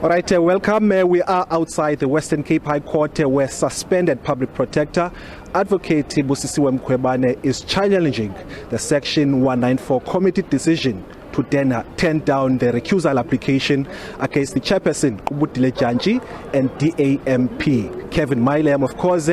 All right, welcome. We are outside the Western Cape High Court where suspended public protector Advocate Busisiwe Mkhwebane is challenging the Section 194 committee decision to turn down the recusal application against the chairperson Qubudile Dyantyi and DAMP Kevin Milemanon. Of course,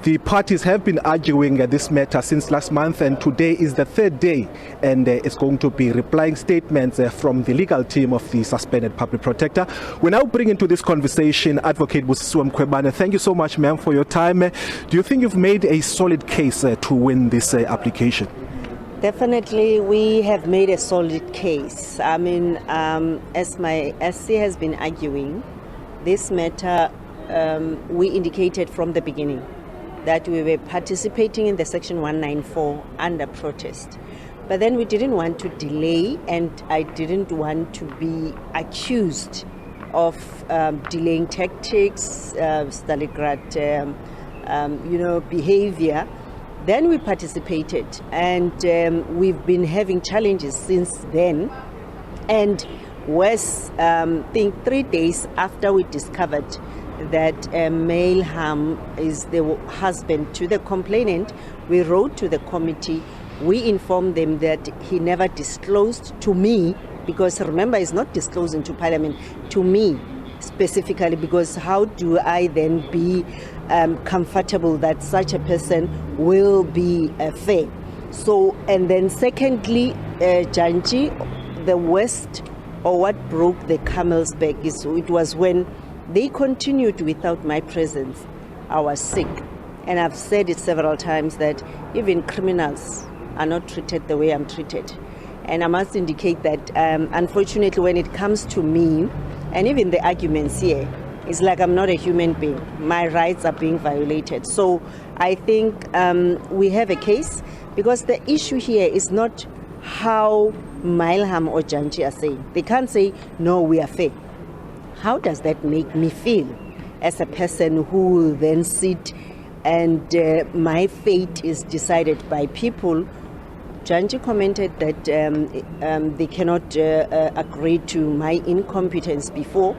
the parties have been arguing this matter since last month, and today is the third day, and it's going to be replying statements from the legal team of the suspended public protector. We now bring into this conversation Advocate Busisiwe Mkhwebane. Thank you so much, ma'am, for your time. Do you think you've made a solid case to win this application? Definitely, we have made a solid case. I mean, as my SC has been arguing, this matter, we indicated from the beginning that we were participating in the Section 194 under protest. But then we didn't want to delay, and I didn't want to be accused of delaying tactics, Stalingrad, behavior. Then we participated, and we've been having challenges since then. And was, I think 3 days after we discovered that male harm is the husband to the complainant, we wrote to the committee. We informed them that he never disclosed to me, because remember, it's not disclosing to Parliament, to me specifically, because how do I then be comfortable that such a person will be fair? So, and then secondly, Dyantyi, the worst, or what broke the camel's back, is it was when they continued without my presence. I was sick, and I've said it several times that even criminals are not treated the way I'm treated. And I must indicate that unfortunately, when it comes to me, and even the arguments here, it's like I'm not a human being. My rights are being violated. So I think we have a case, because the issue here is not how Milham or Dyantyi are saying. They can't say, no, we are fair. How does that make me feel as a person who will then sit and my fate is decided by people? Dyantyi commented that they cannot agree to my incompetence before.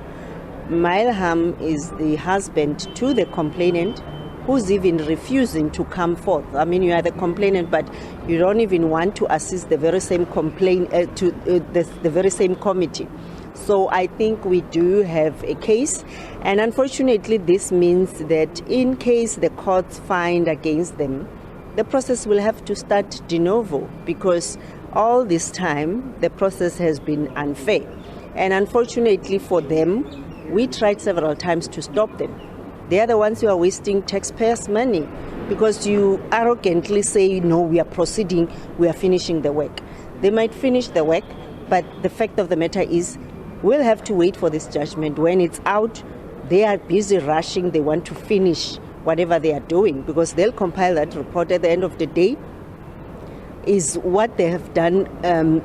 Milham is the husband to the complainant, who's even refusing to come forth. I mean, you are the complainant, but you don't even want to assist the very same the very same committee. So I think we do have a case, and unfortunately, this means that in case the courts find against them, the process will have to start de novo, because all this time the process has been unfair. And unfortunately for them, we tried several times to stop them. They are the ones who are wasting taxpayers' money, because you arrogantly say, no, we are proceeding, we are finishing the work. They might finish the work, but the fact of the matter is we'll have to wait for this judgment. When it's out, they are busy rushing, they want to finish whatever they are doing, because they'll compile that report at the end of the day. Is what they have done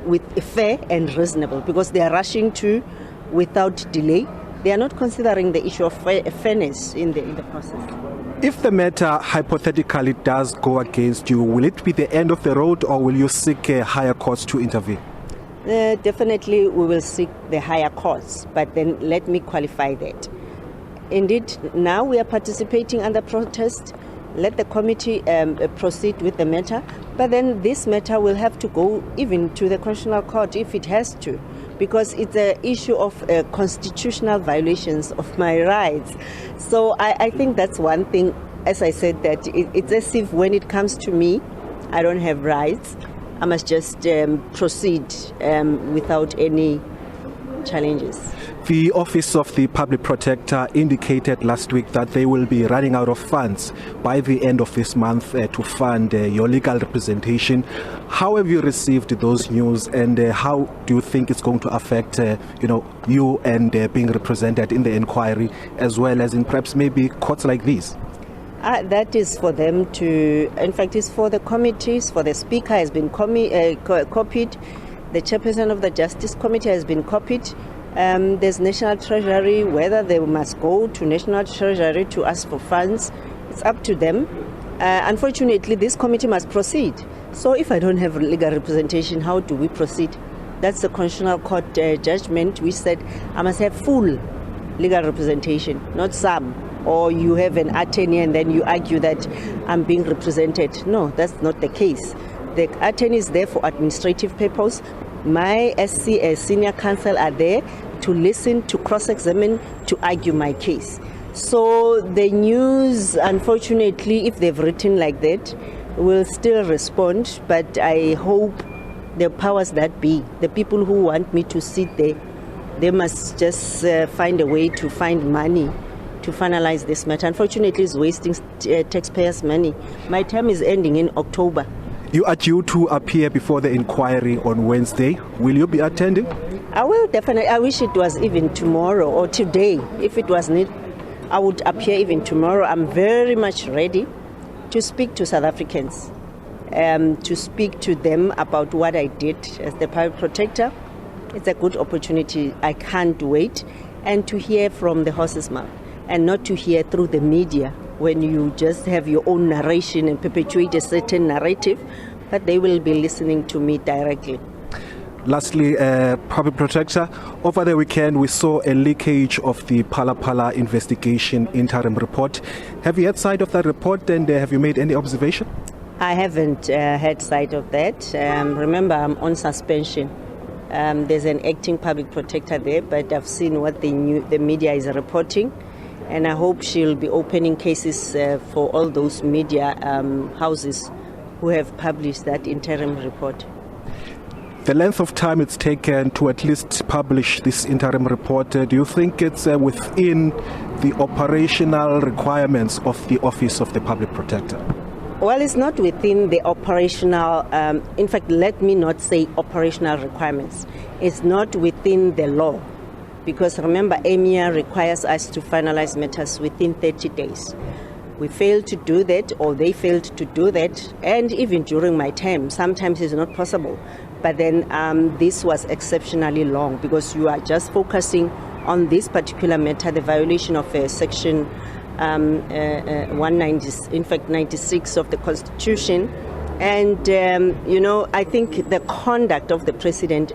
with fair and reasonable, because they are rushing to without delay. They are not considering the issue of fairness in the process. If the matter hypothetically does go against you, will it be the end of the road, or will you seek higher courts to intervene? Definitely we will seek the higher courts, but then let me qualify that. Indeed, now we are participating under protest. Let the committee proceed with the matter, but then this matter will have to go even to the Constitutional Court if it has to, because it's an issue of constitutional violations of my rights. So I think that's one thing. As I said, that it's as if when it comes to me, I don't have rights. I must just proceed without any challenges. The Office of the Public Protector indicated last week that they will be running out of funds by the end of this month to fund your legal representation. How have you received those news, and how do you think it's going to affect you and being represented in the inquiry, as well as in perhaps maybe courts like these? That is for them to, in fact, it's for the committees. For the Speaker has been copied. The chairperson of the Justice Committee has been copied. There's National Treasury, whether they must go to National Treasury to ask for funds, it's up to them. Unfortunately, this committee must proceed. So if I don't have legal representation, how do we proceed? That's the Constitutional Court judgment, which said I must have full legal representation, not some. Or you have an attorney and then you argue that I'm being represented. No, that's not the case. The attorney is there for administrative purpose. My SC as senior counsel are there to listen, to cross-examine, to argue my case. So the news, unfortunately, if they've written like that, will still respond. But I hope the powers that be, the people who want me to sit there, they must just find a way to find money to finalize this matter. Unfortunately, it's wasting taxpayers' money. My term is ending in October. You are due to appear before the inquiry on Wednesday. Will you be attending? I will definitely. I wish it was even tomorrow or today. If it was need, I would appear even tomorrow. I'm very much ready to speak to South Africans, to speak to them about what I did as the public protector. It's a good opportunity. I can't wait. And to hear from the horse's mouth and not to hear through the media when you just have your own narration and perpetuate a certain narrative, but they will be listening to me directly. Lastly, public protector, over the weekend we saw a leakage of the Phala investigation interim report. Have you had sight of that report and have you made any observation? I haven't had sight of that. Remember, I'm on suspension. There's an acting public protector there, but I've seen what the media is reporting, and I hope she'll be opening cases for all those media houses who have published that interim report. The length of time it's taken to at least publish this interim report, do you think it's within the operational requirements of the Office of the Public Protector? Well, it's not within the operational, in fact, let me not say operational requirements. It's not within the law. Because remember, EMIA requires us to finalize matters within 30 days. We failed to do that, or they failed to do that, and even during my term, sometimes it's not possible. But then this was exceptionally long because you are just focusing on this particular matter, the violation of Section 190, in fact 96 of the Constitution. And, I think the conduct of the president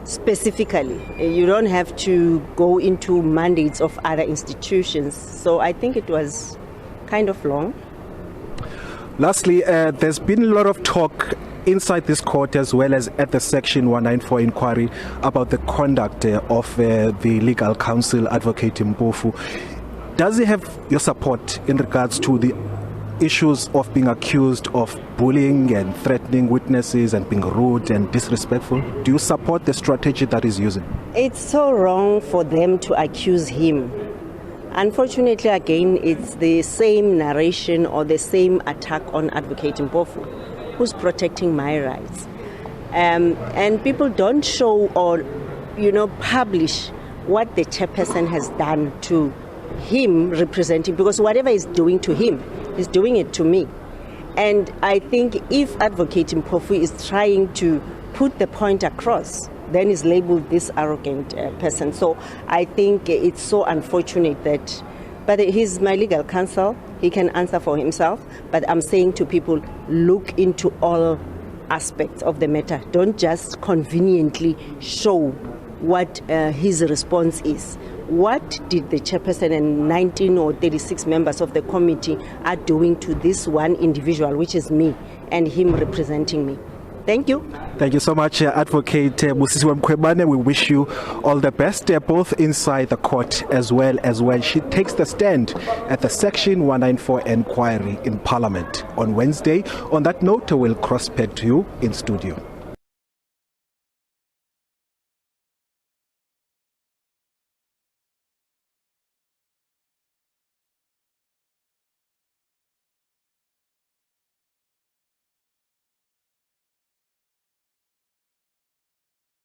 specifically, you don't have to go into mandates of other institutions. So I think it was kind of long. Lastly, there's been a lot of talk inside this court as well as at the Section 194 inquiry about the conduct of the legal counsel, Advocate Mpofu. Does he have your support in regards to the issues of being accused of bullying and threatening witnesses and being rude and disrespectful? Do you support the strategy that he's using? It's so wrong for them to accuse him. Unfortunately, again, it's the same narration or the same attack on Advocate Mpofu, who's protecting my rights. And people don't show or, publish what the chairperson has done to him representing, because whatever he's doing to him, he's doing it to me. And I think if Advocate Mpofu is trying to put the point across, then he's labeled this arrogant person. So I think it's so unfortunate that, but he's my legal counsel, he can answer for himself, but I'm saying to people, look into all aspects of the matter. Don't just conveniently show what his response is. What did the chairperson and 19 or 36 members of the committee are doing to this one individual, which is me, and him representing me? Thank you. Thank you so much, Advocate Busisiwe Mkhwebane. We wish you all the best, both inside the court as well as when she takes the stand at the Section 194 inquiry in Parliament on Wednesday. On that note, we'll cross-peg to you in studio.